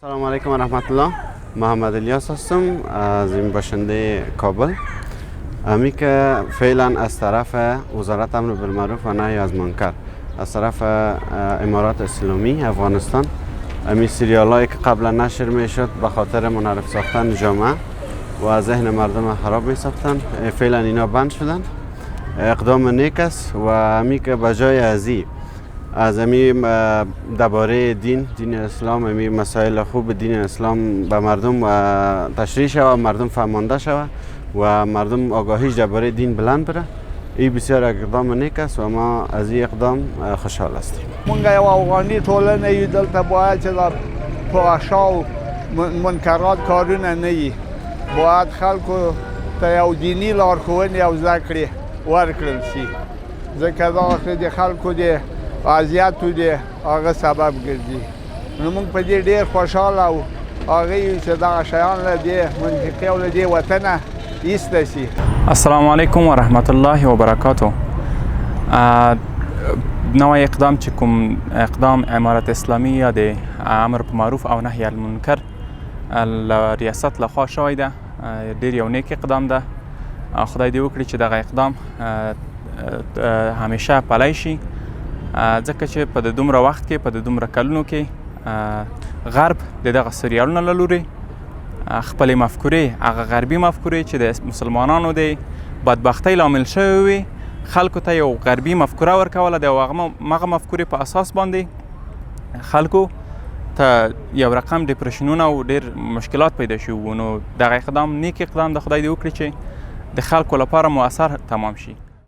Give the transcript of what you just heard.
سلام علیکم و رحمت الله. محمد الیاس هستم از این باشنده کابل. امی که فعلا از طرف وزارت امر بالمعروف و نهی از منکر از طرف امارات اسلامی افغانستان امی سریال هایی که قبلا نشر می شد به خاطر منحرف ساختن جامعه و ذهن مردم خراب می ساختن، فعلا اینا بند شدن. اقدام نیک است و امی که بجای از امی درباره دین اسلام، امی مسائل خوب دین اسلام به مردم تشریح شود، مردم فهمانده شود و مردم آگاهیش درباره دین بلند بره. این بسیار اقدام نیک است و ما از این اقدام خوشحال هستیم. مونږ یو افغاني ټولنه یو، دلته باید چې دا فحشا او منکرات کارونه نه وي. باید خلکو ته یو دیني لارښوونې او زده کړې ورکړل شي، ځکه دغه د خلکو د اذیتو د هغه سبب ګرځي. نو موږ په دې ډېر خوشحاله او هغوی چې دغه شیان له دې منطقې او له دې وطنه ایسته شي. السلام علیکم و رحمت الله و برکاته. نوی اقدام چې کوم اقدام امارت اسلامی یا د امر په معروف او نهی المنکر ریاست لخوا شوی ده، ډېر یو نیک اقدام ده. خدای دې وکړي چې دغه اقدام همیشه پلی شي، ځکه چې په د دومره وخت کې، په د دومره کلونو کې غرب د دغه سریالونو له لورې خپلې مفکورې، هغه غربي مفکورې چې د مسلمانانو د بدبختۍ لامل شوی وي، خلکو ته یو غربي مفکوره ورکوله. د هغه مفکورې په اساس باندې خلکو ته یو رقم ډپریشنونه او ډېر مشکلات پیدا شوي وو. نو دغه اقدام نیک اقدام د خدای دې وکړي چې د خلکو لپاره مؤثر تمام شي.